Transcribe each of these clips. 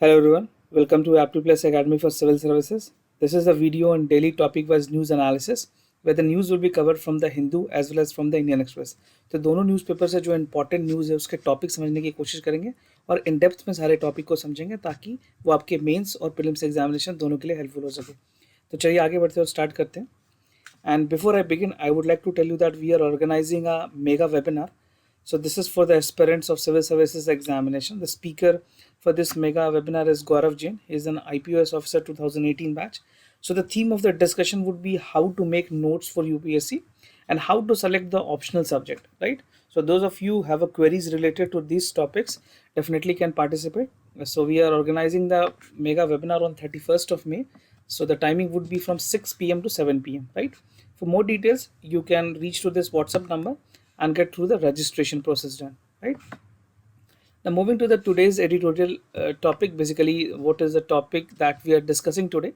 Hello everyone, welcome to Aptitude Plus Academy for Civil Services. This is a video on daily topic-wise news analysis where the news will be covered from the Hindu as well as from the Indian Express. तो दोनों newspaper से जो important news है उसके topic समझने की कोशिश करेंगे और इन डेप्थ में सारे टॉपिक को समझेंगे ताकि वो आपके मेंस और प्रीलिम्स एग्जामिनेशन दोनों के लिए हेल्पफुल हो सके. तो चलिए आगे बढ़ते हैं और स्टार्ट करते हैं. And before I begin, I would like to tell you that we are organizing a mega webinar. So this is for the aspirants of civil services examination. The speaker for this mega webinar is Gaurav Jain. He is an IPOS officer 2018 batch. So the theme of the discussion would be how to make notes for UPSC and how to select the optional subject, right? So those of you who have a queries related to these topics definitely can participate. So we are organizing the mega webinar on 31st of May. So the timing would be from 6 p.m. to 7 p.m. right? For more details, you can reach to this WhatsApp number and get through the registration process done, right? Now moving to the today's editorial topic, basically what is the topic that we are discussing today.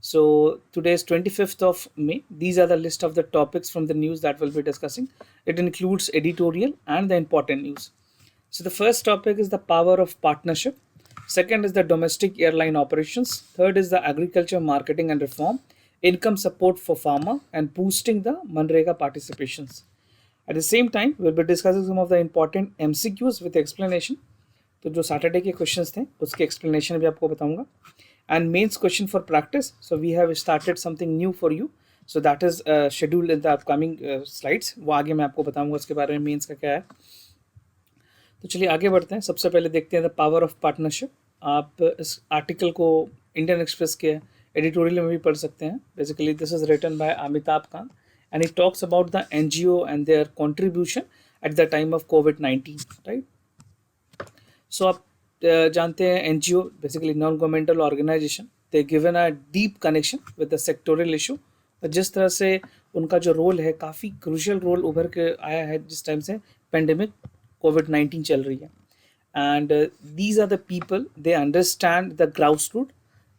So today is 25th of May. These are the list of the topics from the news that we'll be discussing. It includes editorial and the important news. So the first topic is the power of partnership. Second is the domestic airline operations. Third is the agriculture marketing and reform, income support for farmer, and boosting the Manrega participations. At the same time, we'll be discussing some of the important MCQs with explanation. तो जो Saturday के questions थे उसके explanation भी आपको बताऊंगा. And mains question for practice. So we have started something new for you. So that is scheduled in the upcoming slides. वो आगे मैं आपको बताऊंगा उसके बारे में मेंस का क्या है. तो चलिए आगे बढ़ते हैं. सबसे पहले देखते हैं द पावर ऑफ पार्टनरशिप. आप इस आर्टिकल को इंडियन एक्सप्रेस के एडिटोरियल में भी पढ़ सकते हैं. Basically this is written by Amitabh Kant and it talks about the NGO and their contribution at the time of COVID-19, right? So आप जानते हैं NGO basically non-governmental organization. They given a deep connection with the sectoral issue. जिस तरह से उनका जो role है काफ़ी क्रूशियल रोल उभर के आया है जिस टाइम से पेंडेमिक COVID-19 चल रही है. And these are the people they understand the ground root.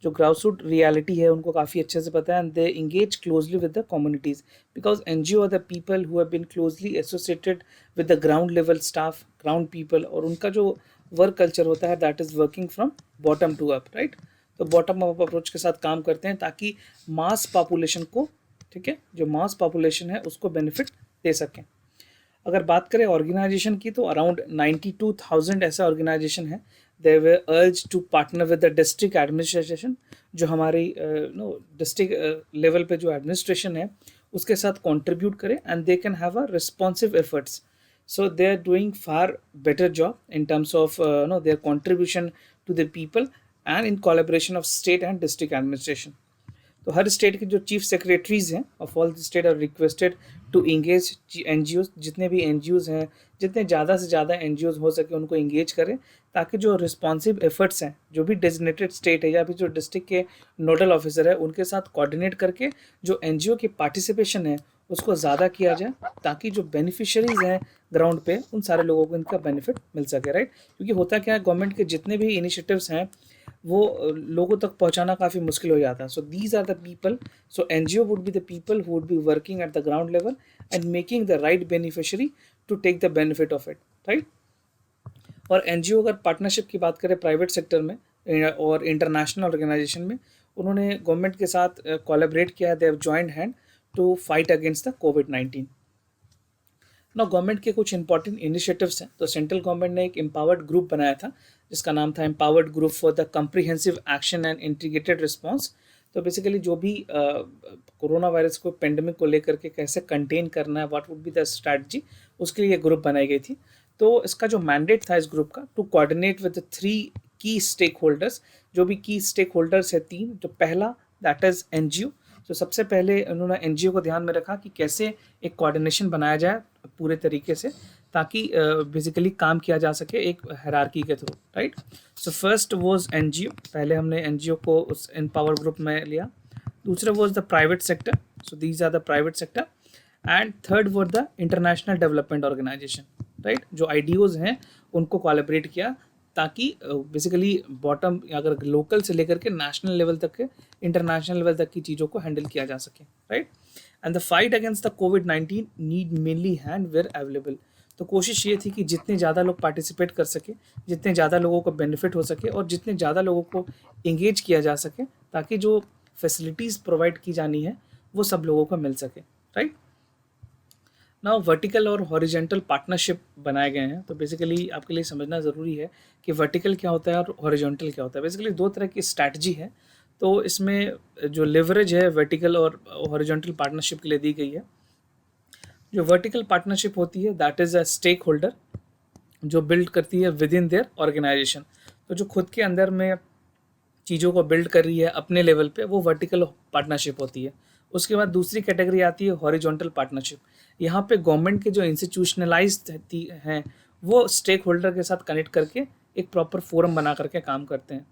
जो ग्राउंड रूट रियलिटी है उनको काफ़ी अच्छे से पता है. And they engage closely with the communities because NGO are the people who have been closely associated with the ground level staff, ground people. और उनका जो वर्क कल्चर होता है that is working from bottom to up, right? तो bottom up approach के साथ काम करते हैं ताकि मास पॉपुलेशन को, ठीक है, जो मास पॉपुलेशन है उसको बेनिफिट दे सकें. अगर बात करें ऑर्गेनाइजेशन की तो अराउंड 92,000 ऐसा ऑर्गेनाइजेशन है. They were urged to partner with the district administration. जो हमारी डिस्ट्रिक्ट लेवल पे जो एडमिनिस्ट्रेशन है उसके साथ कंट्रीब्यूट करें and they can have a responsive efforts. So they are doing far better job in terms of their contribution to the people and in collaboration of state and district administration. तो हर state के जो chief secretaries हैं of all the state are requested to engage NGOs. जितने भी NGOs हैं, जितने ज़्यादा से ज़्यादा NGOs हो सके उनको इंगेज करें ताकि जो रिस्पॉन्सिव एफर्ट्स हैं, जो भी डेजिग्नेटेड स्टेट है या फिर जो डिस्ट्रिक्ट के नोडल ऑफिसर है उनके साथ कोऑर्डिनेट करके जो NGO की पार्टिसिपेशन है उसको ज़्यादा किया जाए ताकि जो बेनिफिशरीज हैं ग्राउंड पे उन सारे लोगों को इनका बेनिफिट मिल सके, राइट? क्योंकि होता क्या है, गवर्नमेंट के जितने भी इनिशिएटिव्स हैं वो लोगों तक पहुंचाना काफ़ी मुश्किल हो जाता है. So these are the people. So NGO would be the people who would be working at the ground level and making the right beneficiary to take the benefit of it, right? और NGO अगर partnership की बात करें private sector में और international organisation में, उन्होंने government के साथ कोलैबोरेट किया है. They have joined hand to fight against the COVID-19. ना गवर्नमेंट के कुछ इंपॉर्टेंट इनिशिएटिव्स हैं. तो सेंट्रल गवर्नमेंट ने एक एम्पावर्ड ग्रुप बनाया था जिसका नाम था empowered group for the comprehensive action and integrated response. तो बेसिकली जो भी कोरोना वायरस को पेंडेमिक को लेकर के कैसे कंटेन करना है, what would be the strategy, उसके लिए ग्रुप बनाई गई थी. तो इसका जो मैंडेट था इस ग्रुप का, टू कोऑर्डिनेट विद द 3 की स्टेक होल्डर्स. जो भी की स्टेक होल्डर्स है 3. जो पहला दैट इज NGO. तो सबसे पहले उन्होंने NGO को ध्यान में रखा कि कैसे एक कोऑर्डिनेशन बनाया जाए पूरे तरीके से ताकि बेसिकली काम किया जा सके एक हायरार्की के through, right? So first was NGO. पहले हमने NGO को उस एम्पावर ग्रुप में लिया. दूसरा was the private sector. So these are the private sector. And third was the international development organisation, right? जो IDOs हैं उनको कोलैबोरेट किया ताकि बेसिकली बॉटम अगर लोकल से लेकर के नेशनल लेवल तक के इंटरनेशनल लेवल तक की चीज़ों को हैंडल किया जा सके, right? And the fight against the COVID-19 need mainly hand were available. तो तो कोशिश ये थी कि जितने ज़्यादा लोग पार्टिसिपेट कर सके, जितने ज़्यादा लोगों को बेनिफिट हो सके और जितने ज़्यादा लोगों को इंगेज किया जा सके, ताकि जो फैसिलिटीज़ प्रोवाइड की जानी है वो सब लोगों को मिल सके, राइट। नाउ वर्टिकल और हॉरिजेंटल पार्टनरशिप बनाए गए हैं। तो बेसिकली आपके लिए समझना ज़रूरी है कि वर्टिकल क्या होता है और हॉरिजॉन्टल क्या होता है। बेसिकली दो तरह की स्ट्रैटेजी है। तो इसमें जो लेवरेज है वर्टिकल और हॉरिजॉन्टल पार्टनरशिप के लिए दी गई है। जो वर्टिकल पार्टनरशिप होती है that is a stakeholder जो बिल्ड करती है विद इन देयर ऑर्गेनाइजेशन। तो जो खुद के अंदर में चीज़ों को बिल्ड कर रही है अपने लेवल पे, वो वर्टिकल पार्टनरशिप होती है। उसके बाद दूसरी कैटेगरी आती है हॉरिजॉन्टल पार्टनरशिप। यहाँ पे गवर्नमेंट के जो इंस्टीट्यूशनलाइज्ड हैं वो स्टेक होल्डर के साथ कनेक्ट करके एक प्रॉपर फोरम बना करके काम करते हैं।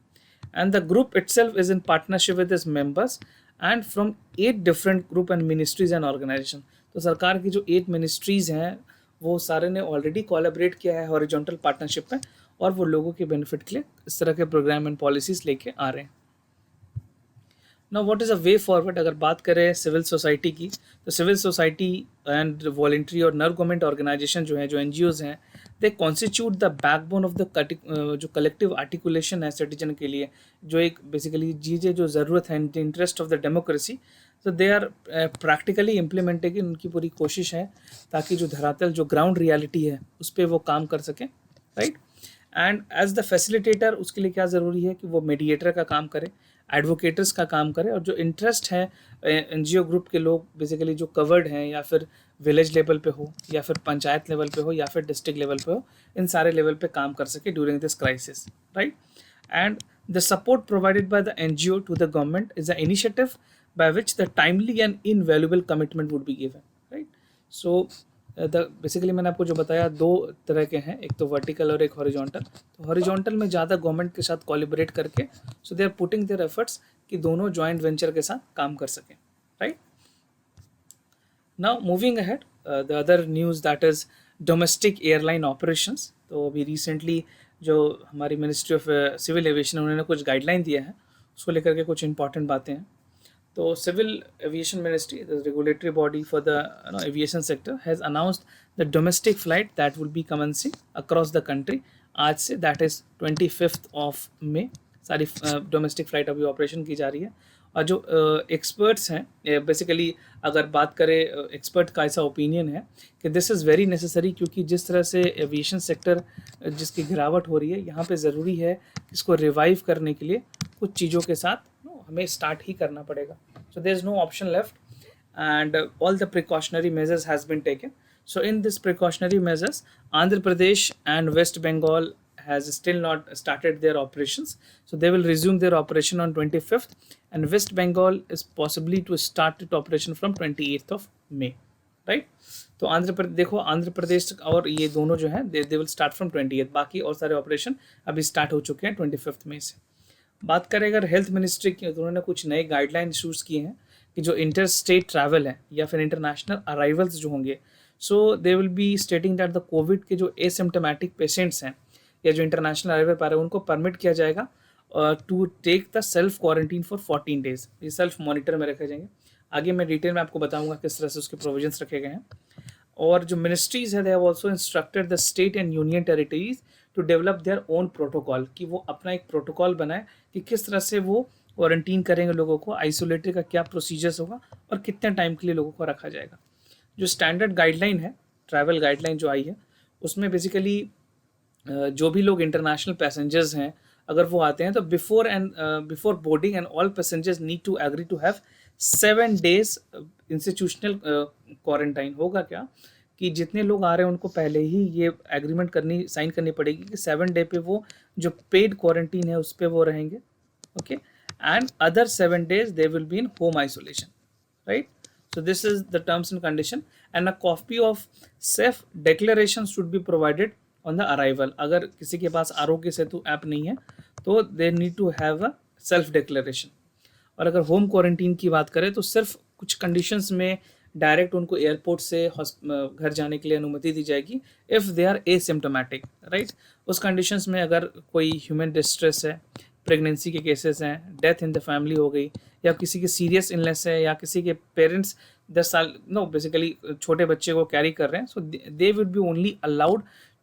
And the group itself is in partnership with is members and from 8 different group and ministries and organisation. तो सरकार की जो 8 मिनिस्ट्रीज हैं वो सारे ने ऑलरेडी कोलैबोरेट किया है हॉरिजॉन्टल पार्टनरशिप में, और वो लोगों के बेनिफिट के लिए इस तरह के प्रोग्राम एंड पॉलिसीज लेके आ रहे हैं। Now what is a way forward. अगर बात करें सिविल सोसाइटी की, तो सिविल सोसाइटी एंड वॉलेंट्री और नॉन गवर्नमेंट ऑर्गेनाइजेशन जो है, जो NGOs हैं, they constitute the backbone of the जो कलेक्टिव आर्टिकुलेशन है सिटीजन के लिए, जो एक बेसिकली चीज़ें जो ज़रूरत है in the interest of the democracy. तो दे आर प्रैक्टिकली इम्प्लीमेंटेड। उनकी पूरी कोशिश है ताकि जो धरातल जो ग्राउंड रियलिटी है उस पर वो काम कर सकें, right. And as the facilitator उसके लिए क्या ज़रूरी है कि वो मीडिएटर का काम करे, एडवोकेटर्स का काम करे, और जो इंटरेस्ट है NGO ग्रुप के लोग बेसिकली जो कवर्ड हैं, या फिर विलेज लेवल पे हो, या फिर पंचायत लेवल पे हो, या फिर डिस्ट्रिक्ट लेवल पे हो, इन सारे लेवल पे काम कर सके during this crisis, right. And the support provided by the NGO to the government is a initiative by which the timely and invaluable commitment would be given, right. So basically मैंने आपको जो बताया दो तरह के हैं, एक तो वर्टिकल और एक हॉरिजॉन्टल। तो हॉरिजॉन्टल में ज़्यादा गवर्नमेंट के साथ कोलैबोरेट करके, so they are putting their efforts कि दोनों जॉइंट वेंचर के साथ काम कर सकें, right. Now moving ahead, the other news that is domestic airline operations. तो अभी रिसेंटली जो हमारी मिनिस्ट्री ऑफ सिविल एविएशन उन्होंने कुछ गाइडलाइन दिया है, उसको लेकर के कुछ इंपॉर्टेंट बातें हैं। तो Civil Aviation Ministry, the regulatory body for the aviation sector, has announced the domestic flight that will be commencing across the country आज से, that is 25th of May। सारी डोमेस्टिक फ्लाइट अभी ऑपरेशन की जा रही है। और जो एक्सपर्ट्स हैं, बेसिकली अगर बात करें एक्सपर्ट का ऐसा ओपिनियन है कि दिस इज़ वेरी नेसेसरी, क्योंकि जिस तरह से एविएशन सेक्टर जिसकी गिरावट हो रही है, यहाँ पे ज़रूरी है कि इसको रिवाइव करने के लिए कुछ चीज़ों के साथ हमें स्टार्ट ही करना पड़ेगा। So there is no option left, and all the precautionary measures has been taken. So in this precautionary measures, Andhra Pradesh and West Bengal has still not started their operations. So they will resume their operation on 25th, and West Bengal is possibly to start its operation from 28th of May, right? तो आंध्र प्रदेश और ये दोनों जो हैं they will start from 28th। बाकी और सारे operation अभी स्टार्ट हो चुके हैं 25th मई से। बात करें अगर हेल्थ मिनिस्ट्री की, तो उन्होंने कुछ नए गाइडलाइन इशूज़ किए हैं कि जो इंटर स्टेट ट्रैवल है या फिर इंटरनेशनल अराइवल्स जो होंगे, so they will be stating that the covid के जो एसिम्टोमेटिक पेशेंट्स हैं या जो इंटरनेशनल अराइवल पा रहे हैं, उनको परमिट किया जाएगा to take the self quarantine for 14 days. ये सेल्फ मॉनिटर में रखे जाएंगे। आगे मैं डिटेल में आपको बताऊंगा किस तरह से उसके प्रोविजंस रखे गए हैं। और जो मिनिस्ट्रीज है, they have also instructed the state and union territories to develop their own protocol, कि वो अपना एक प्रोटोकॉल बनाए कि किस तरह से वो क्वारंटीन करेंगे लोगों को, आइसोलेटेड का क्या प्रोसीजर्स होगा और कितने टाइम के लिए लोगों को रखा जाएगा। जो स्टैंडर्ड गाइडलाइन है, ट्रैवल गाइडलाइन जो आई है, उसमें बेसिकली जो भी लोग इंटरनेशनल पैसेंजर्स हैं अगर वो आते हैं, तो before boarding and all passengers need to agree to have 7 days institutional quarantine. होगा क्या कि जितने लोग आ रहे हैं उनको पहले ही ये एग्रीमेंट साइन करनी पड़ेगी कि 7 डे पे वो जो पेड क्वारंटीन है उस पर वो रहेंगे, okay. And other 7 days they will be in home isolation, right. So this is the terms and condition, and a copy of self declaration should be provided on the arrival. अगर किसी के पास Aarogya Setu app नहीं है तो they need to have a self declaration. और अगर home quarantine की बात करें तो सिर्फ कुछ कंडीशंस में डायरेक्ट उनको एयरपोर्ट से घर जाने के लिए अनुमति दी जाएगी if they are asymptomatic, right. उस कंडीशंस में अगर कोई ह्यूमन डिस्ट्रेस है, प्रेगनेंसी के केसेस हैं, डेथ इन द फैमिली हो गई, या किसी की सीरियस इलनेस है, या किसी के पेरेंट्स 10 साल नो बेसिकली छोटे बच्चे को कैरी कर रहे हैं, so they would be only allowed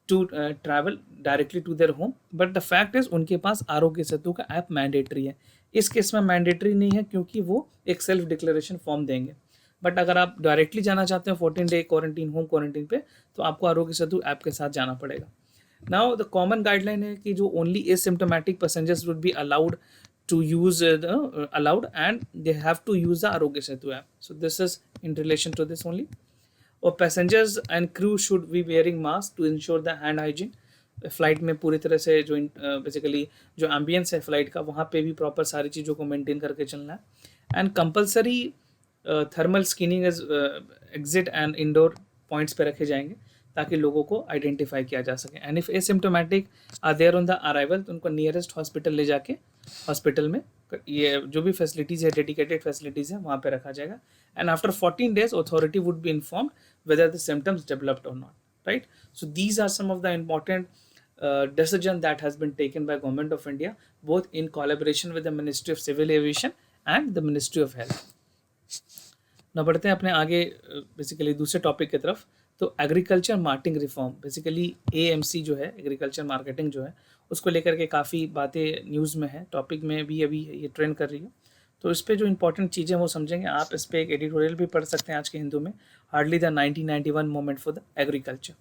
to travel directly to their home. But the fact is उनके पास आरोग्य सेतु का ऐप मैंडेटरी है। इस केस में मैंडेटरी नहीं है क्योंकि वो एक सेल्फ डिक्लेरेशन फॉर्म देंगे। बट अगर आप डायरेक्टली जाना चाहते हैं 14 डे क्वारंटीन होम क्वारंटीन पे, तो आपको आरोग्य सेतु ऐप के साथ जाना पड़ेगा। नाउ द कॉमन गाइडलाइन है कि जो only asymptomatic passengers would be allowed to use allowed, and they have to use the Arogya Setu app. So this is in relation to this only. और passengers and crew should be wearing mask to ensure the hand hygiene. Flight में पूरी तरह से जो basically जो ambience है flight का, वहाँ पे भी प्रॉपर सारी चीज़ों को मेंटेन करके चलना है। And compulsory thermal scanning as exit and indoor points पे रखे जाएंगे ताकि लोगों को आइडेंटिफाई किया जा सके। And if asymptomatic are there on the arrival, तो उनको नियरेस्ट हॉस्पिटल ले जाके हॉस्पिटल में ये जो भी फैसिलिटीज़ है, डेडिकेटेड फैसिलिटीज़ है, वहाँ पे रखा जाएगा। And after 14 days authority would be informed whether the symptoms developed और not, right. So these are some of the important decision that has been taken by Government of India, both in collaboration with the Ministry of Civil Aviation and the Ministry of Health. ना बढ़ते हैं अपने आगे basically दूसरे topic की तरफ। तो agriculture marketing reform, basically AMC जो है, एग्रीकल्चर मार्केटिंग जो है, उसको लेकर के काफ़ी बातें न्यूज़ में है, टॉपिक में भी अभी ये ट्रेंड कर रही है। तो इस पर जो इंपॉर्टेंट चीज़ें वो समझेंगे। आप इस पर एक एडिटोरियल भी पढ़ सकते हैं आज के हिंदू में, hardly the 1991 moment for the agriculture.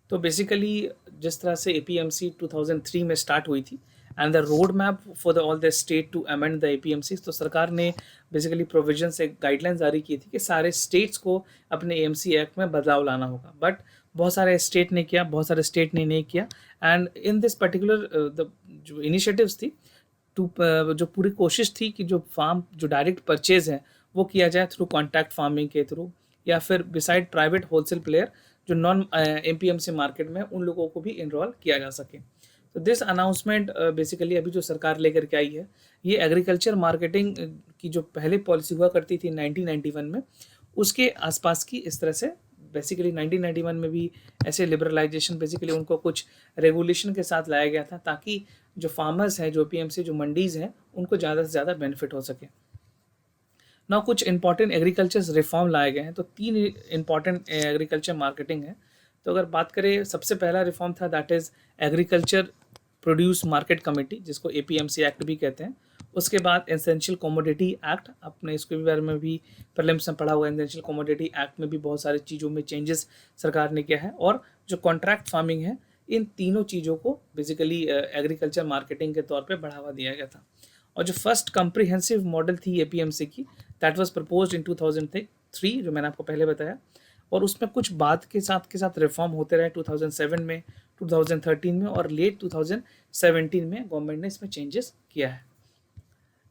तो बेसिकली जिस तरह से APMC 2003 में स्टार्ट हुई थी and the road map for the all the state to amend the APMC, तो सरकार ने बेसिकली प्रोविजन से गाइडलाइन जारी की थी कि सारे स्टेट्स को अपने AMC एक्ट में बदलाव लाना होगा। बट बहुत सारे स्टेट ने किया, बहुत सारे स्टेट ने नहीं किया। And in this particular the जो इनिशिएटिव्स थी जो पूरी कोशिश थी कि जो फार्म जो डायरेक्ट परचेज है वो किया जाए थ्रू कॉन्टैक्ट फार्मिंग के थ्रू, या फिर बिसाइड प्राइवेट होलसेल प्लेयर जो नॉन APMC मार्केट में, उन लोगों को भी इनरोल किया जा सके। तो दिस अनाउंसमेंट बेसिकली अभी जो सरकार लेकर के आई है, ये एग्रीकल्चर मार्केटिंग की जो पहले पॉलिसी हुआ करती थी 1991 में, उसके आसपास की इस तरह से बेसिकली 1991 में भी ऐसे लिबरलाइजेशन बेसिकली उनको कुछ रेगुलेशन के साथ लाया गया था ताकि जो फार्मर्स हैं, जो APMC जो मंडीज़ हैं, उनको ज़्यादा से ज़्यादा बेनिफिट हो सके। ना कुछ इंपॉर्टेंट एग्रीकल्चर रिफॉर्म लाए गए हैं, तो 3 इंपॉर्टेंट एग्रीकल्चर मार्केटिंग है। तो अगर बात करें, सबसे पहला रिफॉर्म था that is agriculture produce market committee, जिसको APMC एक्ट भी कहते हैं। उसके बाद एसेंशियल कमोडिटी एक्ट, आपने इसके बारे में भी प्रीलिम्स में पढ़ा हुआ है। एसेंशियल कमोडिटी एक्ट में भी बहुत सारी चीज़ों में चेंजेस सरकार ने किया है। और जो कॉन्ट्रैक्ट फार्मिंग है, इन तीनों चीज़ों को बेसिकली एग्रीकल्चर मार्केटिंग के तौर पे बढ़ावा दिया गया था। और जो फर्स्ट कम्प्रीहेंसिव मॉडल थी APMC की, दैट वाज प्रपोज्ड इन 2003, जो मैंने आपको पहले बताया। और उसमें कुछ बाद के साथ रिफॉर्म होते रहे 2007 में, 2013 में और लेट 2017 में गवर्नमेंट ने इसमें चेंजेस किया है।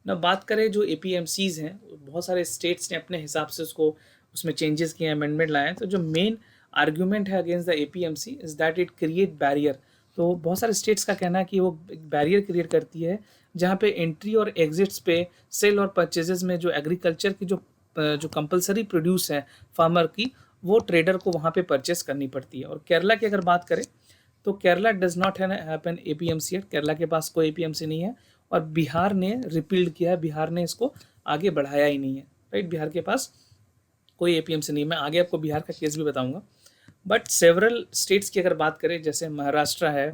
ना बात करें जो APMCs हैं, बहुत सारे स्टेट्स ने अपने हिसाब से उसमें चेंजेस किए, अमेंडमेंट लाए हैं। तो जो मेन आर्ग्यूमेंट है against the APMC is that it create barrier. तो बहुत सारे स्टेट्स का कहना है कि वो एक बैरियर क्रिएट करती है, जहाँ पे एंट्री और एग्जिट्स पे, सेल और परचेजेस में जो एग्रीकल्चर की जो कंपलसरी प्रोड्यूस है फार्मर की, वो ट्रेडर को वहाँ पे परचेस करनी पड़ती है। और केरला की अगर बात करें, तो Kerala does not happen APMC act, Kerala के पास कोई APMC नहीं है। और बिहार ने रिपील्ड किया है, बिहार ने इसको आगे बढ़ाया ही नहीं है, राइट। बिहार के पास कोई APMC नहीं। मैं आगे आपको बिहार का केस भी बताऊंगा। बट सेवरल स्टेट्स की अगर बात करें, जैसे महाराष्ट्र है,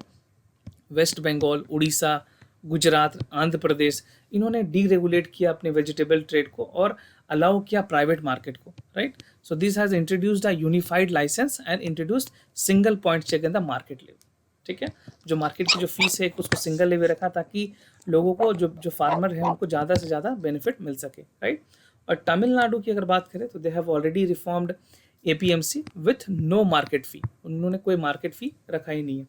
वेस्ट बंगाल, उड़ीसा, गुजरात, आंध्र प्रदेश, इन्होंने डीरेगुलेट किया अपने वेजिटेबल ट्रेड को और अलाउ किया प्राइवेट मार्केट को, right. So this has introduced a unified licence and introduced single point check in the market level, ठीक है। जो मार्केट की जो फीस है उसको सिंगल लेवल रखा ताकि लोगों को जो फार्मर हैं उनको ज़्यादा से ज़्यादा बेनिफिट मिल सके, राइट। और तमिलनाडु की अगर बात करें, तो they have already reformed APMC with no market fee, उन्होंने कोई मार्केट फ़ी रखा ही नहीं है।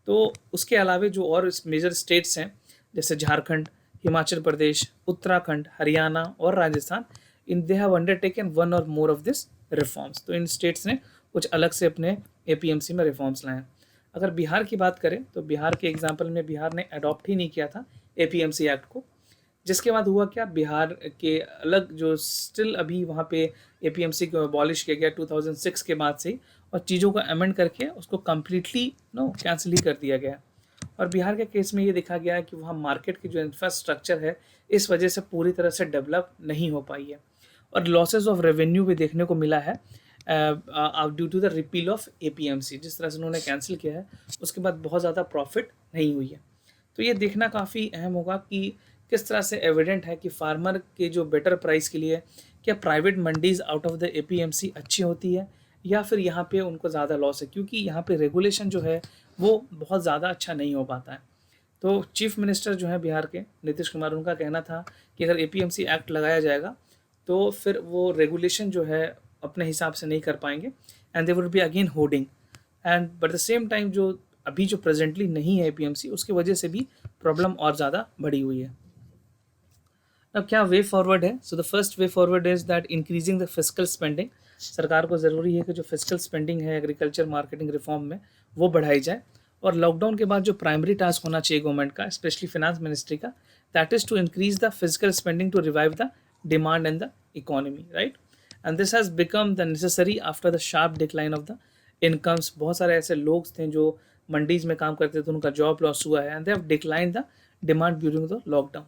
तो उसके अलावा जो और मेजर स्टेट्स हैं, जैसे झारखंड, हिमाचल प्रदेश, उत्तराखंड, हरियाणा और राजस्थान, इन दे हैव अंडरटेकन वन और मोर ऑफ दिस रिफॉर्म्स। तो इन स्टेट्स ने कुछ अलग से अपने APMC में रिफॉर्म्स लाए हैं। अगर बिहार की बात करें, तो बिहार के एग्जाम्पल में बिहार ने अडॉप्ट ही नहीं किया था APMC एक्ट को, जिसके बाद हुआ क्या, बिहार के अलग जो स्टिल अभी वहाँ पे APMC को अबॉलिश किया गया 2006 के बाद से, और चीज़ों को अमेंड करके उसको कम्प्लीटली कैंसिल ही कर दिया गया। और बिहार के केस में ये देखा गया है कि वहाँ मार्केट की जो इंफ्रास्ट्रक्चर है, इस वजह से पूरी तरह से डेवलप नहीं हो पाई है। और लॉसेस ऑफ रेवेन्यू भी देखने को मिला है due to the repeal of APMC. जिस तरह से उन्होंने कैंसिल किया है उसके बाद बहुत ज़्यादा प्रॉफिट नहीं हुई है। तो ये देखना काफ़ी अहम होगा कि किस तरह से एविडेंट है कि फार्मर के जो बेटर प्राइस के लिए क्या private mandis out of the APMC अच्छी होती है या फिर यहाँ पे उनको ज़्यादा लॉस है, क्योंकि यहाँ पे रेगुलेशन जो है वो बहुत ज़्यादा अच्छा नहीं हो पाता है। तो चीफ मिनिस्टर जो है बिहार के नीतीश कुमार, उनका कहना था कि अगर एपीएमसी एक्ट लगाया जाएगा तो फिर वो रेगुलेशन जो है अपने हिसाब से नहीं कर पाएंगे and they would be again hoarding and but the same time जो अभी जो प्रेजेंटली नहीं है एपीएमसी उसकी वजह से भी प्रॉब्लम और ज़्यादा बढ़ी हुई है। अब क्या वे फॉरवर्ड है? सो the first way forward is that increasing the physical spending. सरकार को ज़रूरी है कि जो फिजिकल स्पेंडिंग है एग्रीकल्चर मार्केटिंग रिफॉर्म में वो बढ़ाई जाए। और लॉकडाउन के बाद जो प्राइमरी टास्क होना चाहिए गवर्नमेंट का, स्पेशली फिनांस मिनिस्ट्री का, that is to increase the physical spending to revive the demand in the economy, right. And this has become the necessary after the sharp decline of the incomes. बहुत सारे ऐसे लोग थे जो मंडीज में काम करते थे, उनका जॉब लॉस हुआ है and they have decline the demand during the lockdown.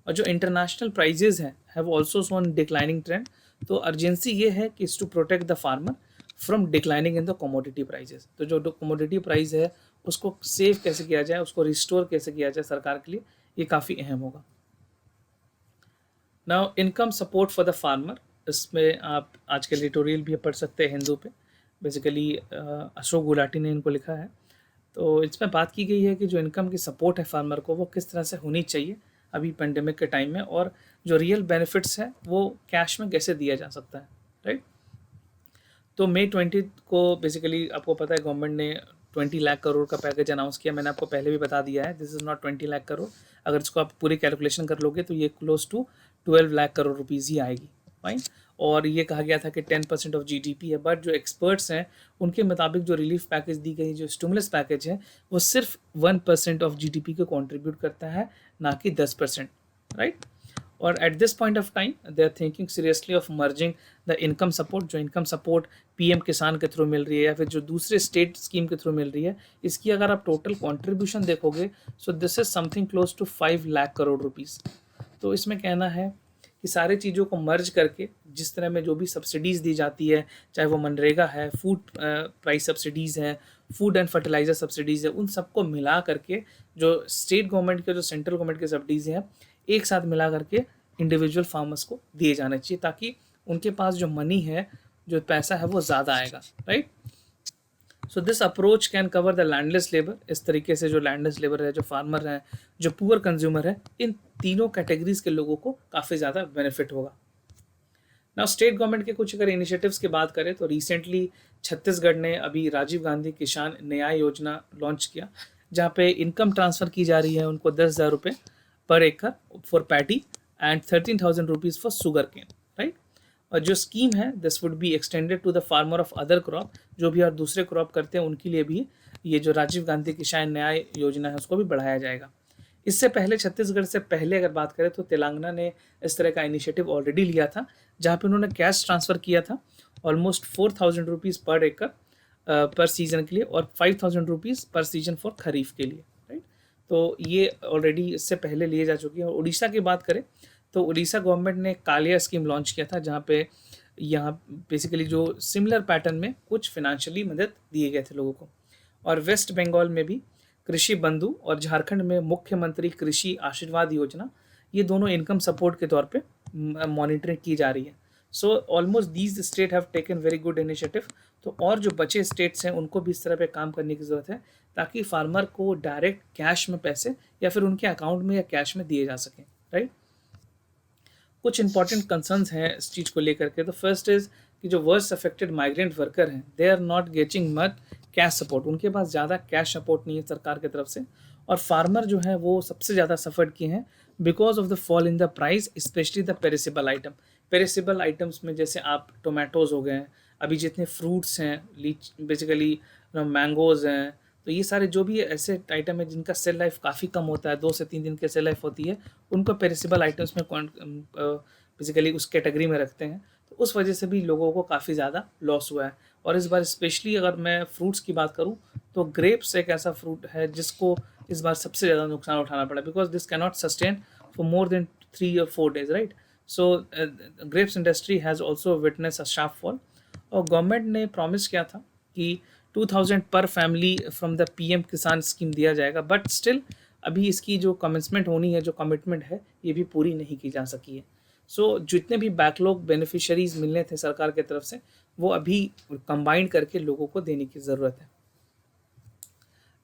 और जो इंटरनेशनल प्राइजेज हैं have also shown declining trend. तो अर्जेंसी ये है कि is to protect the farmer from declining in the commodity prices. तो जो कमोडिटी प्राइस है उसको सेव कैसे किया जाए, उसको रिस्टोर कैसे किया जाए सरकार के लिए, ये काफ़ी अहम होगा। Now income support for the farmer, इसमें आप आज के एडिटोरियल भी पढ़ सकते हैं हिंदू पे। बेसिकली अशोक गुलाटी ने इनको लिखा है। तो इसमें बात की गई है कि जो इनकम की सपोर्ट है फार्मर को वो किस तरह से होनी चाहिए अभी पेंडेमिक के टाइम में, और जो रियल बेनिफिट्स हैं वो कैश में कैसे दिया जा सकता है, राइट। तो मई 20 को बेसिकली आपको पता है गवर्नमेंट ने 20 लाख करोड़ का पैकेज अनाउंस किया। मैंने आपको पहले भी बता दिया है, this is not 20 lakh crore. अगर इसको आप पूरी कैलकुलेशन कर लोगे तो ये close to 12 lakh crore rupees ही आएगी, फाइन। और ये कहा गया था कि 10% ऑफ जीडीपी है, बट जो एक्सपर्ट्स हैं उनके मुताबिक जो रिलीफ पैकेज दी गई, जो स्टिमुलस पैकेज है, वो सिर्फ 1% ऑफ जीडीपी को कंट्रीब्यूट करता है, ना कि 10%, राइट। और at this point of time they are thinking seriously of merging the income support. जो इनकम सपोर्ट पीएम किसान के थ्रू मिल रही है या फिर जो दूसरे स्टेट स्कीम के थ्रू मिल रही है, इसकी अगर आप टोटल कॉन्ट्रीब्यूशन देखोगे so this is something close to 5 lakh crore rupees. तो इसमें कहना है कि सारी चीज़ों को मर्ज करके जिस तरह में जो भी सब्सिडीज़ दी जाती है, चाहे वो मनरेगा है, फूड प्राइस सब्सिडीज़ है, फूड एंड फर्टिलाइज़र सब्सिडीज़ है, उन सबको मिला करके जो स्टेट गवर्नमेंट के जो सेंट्रल गवर्नमेंट के सब्सिडीज़ हैं एक साथ मिला करके इंडिविजुअल फार्मर्स को दिए जाने चाहिए, ताकि उनके पास जो मनी है, जो पैसा है, वो ज़्यादा आएगा, right. So this approach can cover the landless labour. इस तरीके से जो लैंडलेस लेबर है, जो फार्मर है, जो पुअर कंज्यूमर है, इन तीनों कैटेगरीज के लोगों को काफ़ी ज़्यादा बेनिफिट होगा। नाउ स्टेट गवर्नमेंट के कुछ अगर इनिशिएटिव्स की बात करें तो रिसेंटली छत्तीसगढ़ ने अभी राजीव गांधी किसान न्याय योजना लॉन्च किया, जहाँ पे इनकम ट्रांसफ़र की जा रही है उनको 10,000 रुपये पर एकड़ for paddy and 13,000 rupees for sugar cane, right. और जो स्कीम है this would be extended to the farmer of other crop. जो भी और दूसरे क्रॉप करते हैं उनके लिए भी ये जो राजीव गांधी किसान न्याय योजना है उसको भी बढ़ाया जाएगा। इससे पहले छत्तीसगढ़ से पहले अगर बात करें तो तेलंगाना ने इस तरह का इनिशिएटिव ऑलरेडी लिया था, जहाँ पे उन्होंने कैश ट्रांसफ़र किया था ऑलमोस्ट 4,000 रुपीज़ पर एकड़ पर सीज़न के लिए और 5,000 रुपीज़ पर सीजन फॉर खरीफ के लिए, राइट। तो ये ऑलरेडी इससे पहले लिए जा चुकी है। और उड़ीसा की बात करें तो उड़ीसा गवर्नमेंट ने कालिया स्कीम लॉन्च किया था, जहाँ पे यहाँ बेसिकली जो सिमिलर पैटर्न में कुछ फिनेंशियली मदद दिए गए थे लोगों को। और वेस्ट बंगाल में भी कृषि बंधु और झारखंड में मुख्यमंत्री कृषि आशीर्वाद योजना, ये दोनों इनकम सपोर्ट के तौर पे मॉनिटरिंग की जा रही है। So almost these state have taken very good initiative. तो और जो बचे स्टेट्स हैं उनको भी इस तरह पे काम करने की ज़रूरत है, ताकि फार्मर को डायरेक्ट कैश में पैसे या फिर उनके अकाउंट में या कैश में दिए जा सकें, राइट। कुछ इंपॉर्टेंट कंसर्न्स हैं इस चीज़ को लेकर के। तो फर्स्ट इज़ कि जो वर्स्ट अफेक्टेड माइग्रेंट वर्कर हैं they are not getting much cash support. उनके पास ज़्यादा कैश सपोर्ट नहीं है सरकार की तरफ से। और फार्मर जो है वो सबसे ज़्यादा सफ़र किए हैं because of the fall in the price, specially the perishable item. Perishable items में जैसे आप टोमेटोज़ हो गए हैं, अभी जितने फ्रूट्स हैं, बेसिकली मैंगोज़ हैं, तो ये सारे जो भी ऐसे आइटम है जिनका सेल लाइफ काफ़ी कम होता है, 2 से 3 दिन की सेल लाइफ होती है, उनको पेरिसेबल आइटम्स में बेसिकली उस कैटेगरी में रखते हैं। तो उस वजह से भी लोगों को काफ़ी ज़्यादा लॉस हुआ है। और इस बार स्पेशली अगर मैं फ्रूट्स की बात करूँ तो ग्रेप्स एक ऐसा फ्रूट है जिसको इस बार सबसे ज़्यादा नुकसान उठाना पड़ा, because this cannot sustain for more than 3 or 4 days, right. So grapes industry has also witness a sharp fall. और गवर्नमेंट ने प्रॉमिस किया था कि 2000 पर फैमिली फ्रॉम द पीएम किसान स्कीम दिया जाएगा, बट स्टिल अभी इसकी जो कमिटमेंट होनी है, जो कमिटमेंट है, ये भी पूरी नहीं की जा सकी है। सो जितने भी बैकलॉग बेनिफिशरीज मिलने थे सरकार की तरफ से, वो अभी कंबाइन करके लोगों को देने की ज़रूरत है।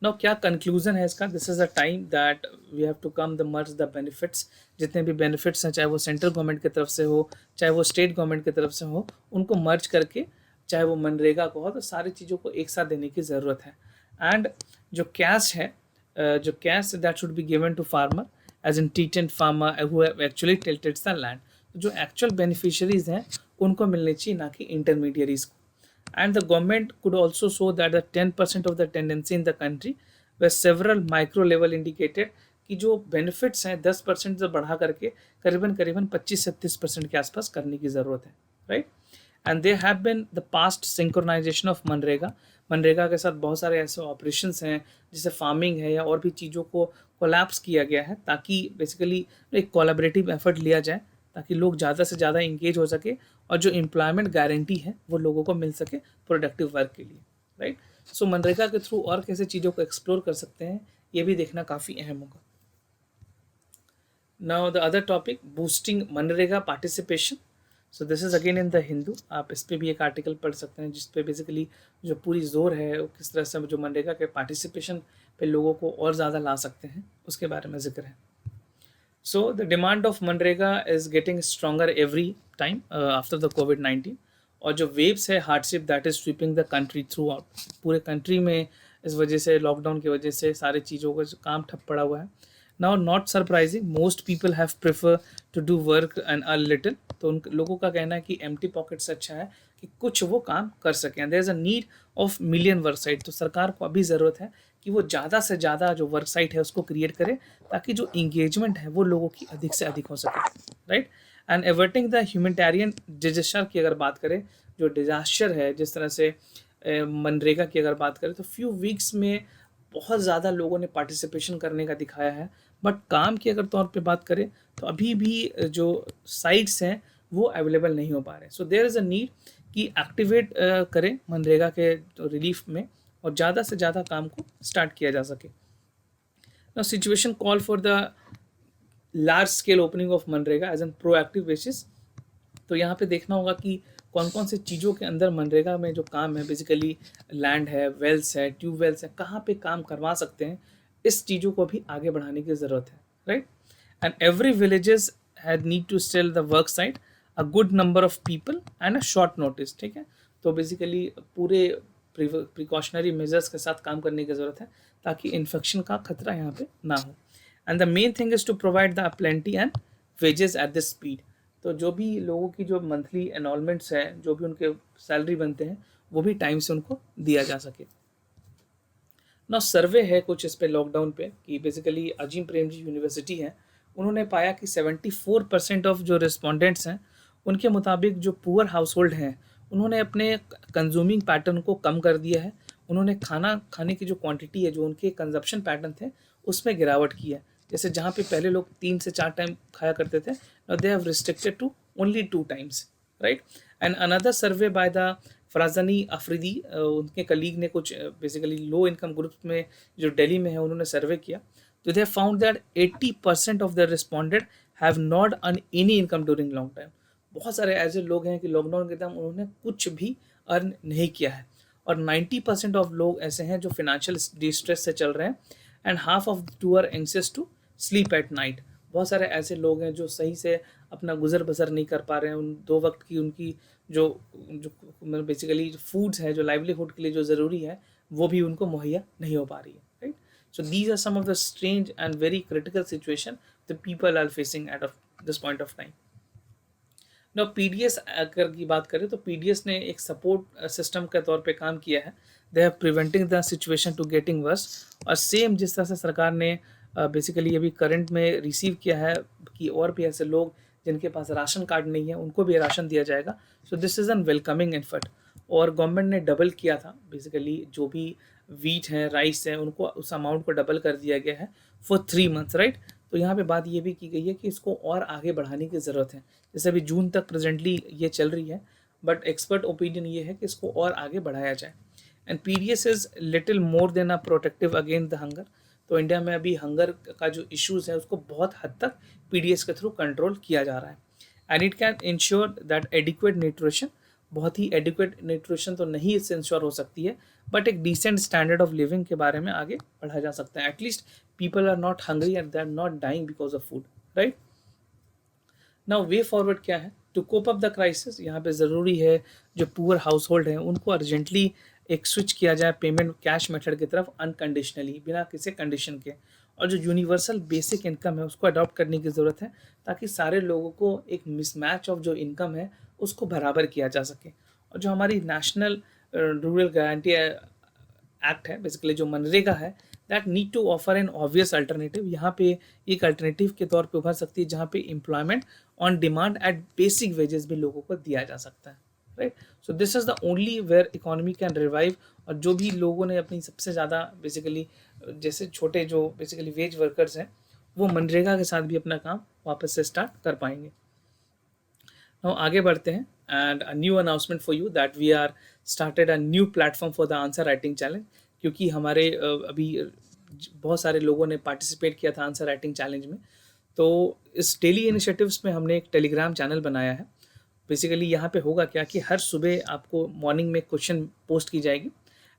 नाउ क्या कंक्लूजन है इसका? This is a time that we have to come the merge the benefits. जितने भी बेनिफिट्स हैं, चाहे वो सेंट्रल गवर्नमेंट की तरफ से हो, चाहे वो स्टेट गवर्नमेंट की तरफ से हो, उनको मर्ज करके, चाहे वो मनरेगा को हो, तो सारी चीज़ों को एक साथ देने की ज़रूरत है। एंड जो कैश है, जो cash that should be given to farmer as in tenant farmer who have actually tilted the land. जो एक्चुअल बेनिफिशरीज हैं उनको मिलनी चाहिए, ना कि इंटरमीडियरीज को। And the government could also show that the 10% of the tendency in the country where several micro level indicated कि जो बेनिफिट्स हैं 10% से बढ़ा करके करीबन करीबन 25 से 30% के आसपास करने की ज़रूरत है, right. And they have been the past synchronisation of मनरेगा। मनरेगा के साथ बहुत सारे ऐसे ऑपरेशंस हैं, जैसे फार्मिंग है या और भी चीज़ों को कोलैप्स किया गया है, ताकि बेसिकली एक कोलैबोरेटिव एफर्ट लिया जाए, ताकि लोग ज़्यादा से ज़्यादा इंगेज हो सके और जो एम्प्लॉयमेंट गारंटी है वो लोगों को मिल सके प्रोडक्टिव वर्क के लिए, राइट। सो मनरेगा के थ्रू और कैसे चीज़ों को एक्सप्लोर कर सकते हैं, ये भी देखना काफ़ी अहम होगा। Now the other topic, boosting MNREGA participation. So this is again in the Hindu. आप इस पर भी एक आर्टिकल पढ़ सकते हैं, जिस पे बेसिकली जो पूरी जोर है वो किस तरह से जो मनरेगा के पार्टिसिपेशन पे लोगों को और ज़्यादा ला सकते हैं, उसके बारे में जिक्र है। So the demand of MNREGA is getting stronger every time after the COVID-19। और जो वेव्स है hardship that is sweeping the country through out, पूरे कंट्री में इस वजह से, लॉकडाउन की वजह से सारी चीज़ों का काम ठप पड़ा हुआ है। Now not surprising, most people have prefer to do work and a little. तो उन लोगों का कहना है कि एम्प्टी पॉकेट से अच्छा है कि कुछ वो काम कर सकें। There is a need of million work site. तो सरकार को अभी ज़रूरत है कि वो ज़्यादा से ज़्यादा जो वर्क साइट है उसको क्रिएट करे, ताकि जो इंगेजमेंट है वो लोगों की अधिक से अधिक हो सके, right. And averting the humanitarian disaster की अगर बात करें, जो डिजास्टर है, जिस तरह से मनरेगा की अगर बात करें, तो फ्यू वीक्स में बहुत ज़्यादा लोगों ने पार्टिसिपेशन करने का दिखाया है, बट काम की अगर तौर पे बात करें तो अभी भी जो साइट्स हैं वो अवेलेबल नहीं हो पा रहे। So there is a need कि एक्टिवेट करें मनरेगा के रिलीफ में और ज़्यादा से ज़्यादा काम को स्टार्ट किया जा सके। Now situation call for the large scale opening of मनरेगा एज एन प्रोएक्टिव बेसिस। तो यहाँ पे देखना होगा कि कौन कौन से चीज़ों के अंदर मनरेगा में जो काम है, बेसिकली लैंड है, वेल्स है, ट्यूबवेल्स है, कहाँ पे काम करवा सकते हैं, इस चीज़ों को भी आगे बढ़ाने की ज़रूरत है, right. And every villages had need to stale the work site a good number of people and a short notice, ठीक है। तो बेसिकली पूरे प्रिकॉशनरी मेजर्स के साथ काम करने की ज़रूरत है, ताकि इन्फेक्शन का खतरा यहाँ पे ना हो। And the main thing is to provide the plenty and wages at this speed. तो जो भी लोगों की जो मंथली एनरोलमेंट्स है, जो भी उनके सैलरी बनते हैं, वो भी टाइम से उनको दिया जा सके। ना सर्वे है कुछ इस पे लॉकडाउन पे, कि बेसिकली अजीम प्रेमजी यूनिवर्सिटी है, उन्होंने पाया कि 74% ऑफ जो रिस्पोंडेंट्स हैं, उनके मुताबिक जो पुअर हाउस होल्ड हैं, उन्होंने अपने कंज्यूमिंग पैटर्न को कम कर दिया है। उन्होंने खाना खाने की जो क्वांटिटी है, जो उनके कंजप्शन पैटर्न थे, उसमें गिरावट की है। जैसे जहाँ पे पहले लोग 3 से 4 टाइम खाया करते थे, now they have restricted to only 2 times, right? And another survey by the फराजानी Afridi, उनके कलीग ने कुछ बेसिकली लो इनकम ग्रुप्स में जो दिल्ली में है, उन्होंने सर्वे किया, तो they found that 80% of the respondent have not earn any income during long time. बहुत सारे ऐसे लोग हैं कि लॉकडाउन के दौरान उन्होंने कुछ भी अर्न नहीं किया है, और 90% ऑफ लोग ऐसे हैं जो फिनेंशियल डिस्ट्रेस से चल रहे हैं, and half of two are anxious to sleep at night. बहुत सारे ऐसे लोग हैं जो सही से अपना गुजर बसर नहीं कर पा रहे हैं, उन 2 वक्त की उनकी जो जो बेसिकली फूड्स है, जो लाइवलीहुड के लिए जो ज़रूरी है, वो भी उनको मुहैया नहीं हो पा रही है, right. So these are some of the strange and very critical situation the people are facing at this point of time. ना पीडीएस अगर की बात करें, तो पीडीएस ने एक सपोर्ट सिस्टम के तौर पे काम किया है। They are preventing the situation to getting worse. और सेम जिस तरह से सरकार ने बेसिकली अभी करंट में रिसीव किया है कि और भी ऐसे लोग जिनके पास राशन कार्ड नहीं है, उनको भी राशन दिया जाएगा। सो this is an welcoming effort. और गवर्नमेंट ने डबल किया था, बेसिकली जो भी वीट है, राइस है, उनको उस अमाउंट को डबल कर दिया गया है फॉर 3 मंथ्स, राइट। तो यहाँ पे बात ये भी की गई है कि इसको और आगे बढ़ाने की ज़रूरत है। जैसे अभी जून तक प्रेजेंटली ये चल रही है, बट एक्सपर्ट ओपिनियन ये है कि इसको और आगे बढ़ाया जाए। And PDS is little more than a protective against the hunger. तो इंडिया में अभी हंगर का जो इश्यूज़ है उसको बहुत हद तक पीडीएस के थ्रू कंट्रोल किया जा रहा है। And it can ensure that adequate nutrition, बहुत ही एडिक्वेट न्यूट्रिशन तो नहीं इससे इंश्योर हो सकती है, बट एक डिसेंट स्टैंडर्ड ऑफ लिविंग के बारे में आगे बढ़ा जा सकता है। At least people are not hungry and they are not dying because of food, right. Now way forward क्या है to cope up the crisis. यहाँ पे ज़रूरी है जो पुअर हाउस होल्ड है उनको अर्जेंटली एक स्विच किया जाए पेमेंट कैश मेथड की तरफ अनकंडीशनली, बिना किसी कंडीशन के। और जो यूनिवर्सल बेसिक इनकम है उसको अडॉप्ट करने की ज़रूरत है, ताकि सारे लोगों को एक मिसमैच ऑफ जो इनकम है उसको बराबर किया जा सके। और जो हमारी नेशनल रूरल गारंटी एक्ट है, बेसिकली जो मनरेगा है, that need to offer an obvious alternative. यहाँ पे एक अल्टरनेटिव के तौर पे उभर सकती है जहाँ पे employment on demand at basic wages भी लोगों को दिया जा सकता है, right. So this is the only where economy can revive. और जो भी लोगों ने अपनी सबसे ज़्यादा बेसिकली जैसे छोटे जो बेसिकली वेज वर्कर्स हैं वो मनरेगा के साथ भी अपना काम वापस से स्टार्ट कर पाएंगे। नाउ आगे बढ़ते हैं। And a new announcement for you that we are started a new platform for the answer writing challenge. क्योंकि हमारे अभी बहुत सारे लोगों ने पार्टिसिपेट किया था आंसर राइटिंग चैलेंज में, तो इस डेली इनिशिएटिव्स में हमने एक टेलीग्राम चैनल बनाया है। बेसिकली यहाँ पे होगा क्या कि हर सुबह आपको मॉर्निंग में क्वेश्चन पोस्ट की जाएगी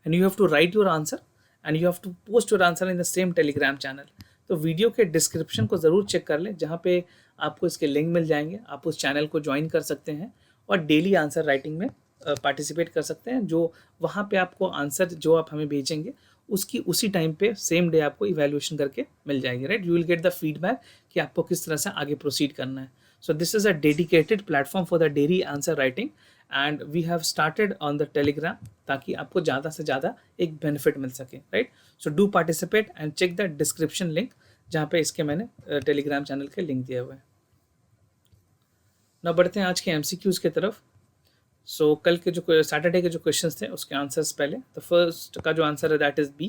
and you have to write your answer and you have to post your answer in the same Telegram channel. तो वीडियो के डिस्क्रिप्शन को ज़रूर चेक कर लें, जहाँ पे आपको इसके लिंक मिल जाएंगे। आप उस चैनल को ज्वाइन कर सकते हैं और डेली आंसर राइटिंग में पार्टिसिपेट कर सकते हैं। जो वहाँ पे आपको आंसर जो आप हमें भेजेंगे उसकी उसी टाइम पे सेम डे आपको इवैल्यूएशन करके मिल जाएगी, right. You will get the feedback कि आपको किस तरह से आगे प्रोसीड करना है। So this is a dedicated platform for the daily answer writing and we have started on the Telegram, ताकि आपको ज़्यादा से ज़्यादा एक बेनिफिट मिल सके, right. So do participate and check the description link, जहाँ पे इसके मैंने टेलीग्राम चैनल के लिंक दिए हुए हैं। ना बढ़ते हैं आज के एमसीक्यूज़ की तरफ। सो कल के जो सैटरडे के जो क्वेश्चंस थे उसके आंसर्स पहले। तो फर्स्ट का जो आंसर है दैट इज़ बी,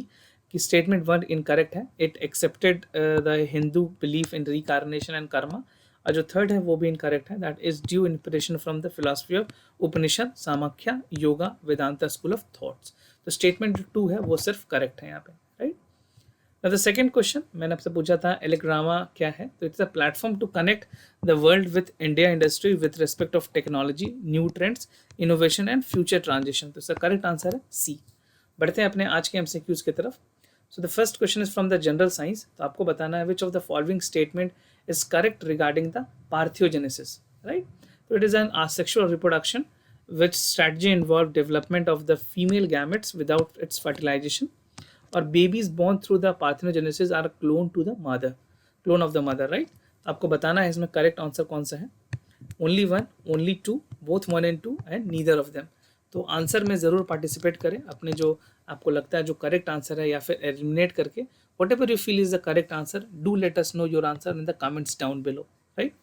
कि स्टेटमेंट 1 इनकरेक्ट है। It accepted the Hindu belief in reincarnation and karma. और जो थर्ड है वो भी इनकरेक्ट है, that is due inspiration from the philosophy of Upanishad, Samkhya, yoga, Vedanta school of thoughts. तो स्टेटमेंट 2 है वो सिर्फ करेक्ट है यहाँ पे, right. Now the second question मैंने आपसे पूछा था एलेग्रामा क्या है, तो it's a platform to connect the world with India industry with respect of technology, new trends, innovation and future transition. तो इसका करेक्ट आंसर है सी। बढ़ते हैं अपने आज के एमसीक्यूज की तरफ। So the first question is from the general science. तो आपको बताना है which of the following statement is correct regarding the parthenogenesis, right. तो it is an asexual reproduction which strategy involve development of the female gametes without its fertilization, और babies born through the parthenogenesis are clone to the mother, clone of the mother, right। आपको बताना है इसमें correct answer कौन सा है। Only 1, only 2, both 1 and 2 and neither of them. तो answer में ज़रूर पार्टिसिपेट करें, अपने जो आपको लगता है जो करेक्ट आंसर है, या फिर एलिमिनेट करके what ever you feel is the correct answer, do let us know your answer in the comments down below, right.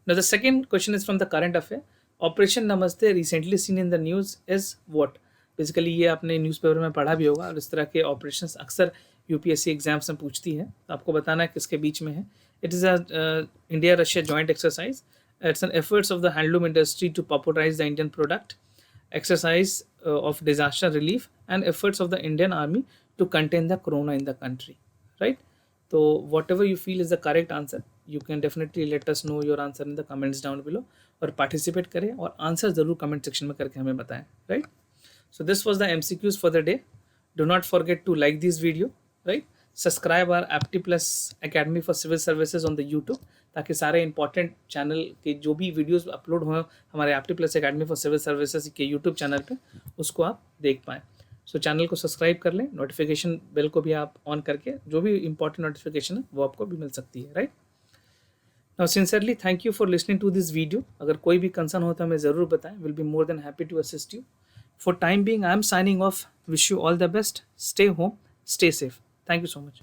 Now the second question is from the current affair. Operation Namaste recently seen in the news is what? Basically ये आपने newspaper में पढ़ा भी होगा, और इस तरह के ऑपरेशंस अक्सर यूपीएससी एग्जाम्स में पूछती है। तो आपको बताना है किसके बीच में है। It is a India Russia joint exercise. It's an efforts of the handloom industry to popularize the Indian product, exercise of disaster relief, and efforts of the Indian Army to contain the corona in the country, right? So whatever you feel is the correct answer, you can definitely let us know your answer in the comments down below, और participate करें और answer ज़रूर comment section में करके हमें बताएं, right? So this was the MCQs for the day. Do not forget to like this video, right? Subscribe our Apti Plus Academy for Civil Services on the YouTube, ताकि सारे important channel के जो भी videos upload हुए हमारे Apti plus academy for civil services के YouTube channel पे, उसको आप देख पाएँ। सो चैनल को सब्सक्राइब कर लें, नोटिफिकेशन बेल को भी आप ऑन करके जो भी इंपॉर्टेंट नोटिफिकेशन है वो आपको भी मिल सकती है, right. Now sincerely thank you for listening to this video. अगर कोई भी कंसर्न हो तो हमें ज़रूर बताएं, will be more than happy to assist you. For time being I am signing off, wish you all the best, stay home, stay safe, thank you so much.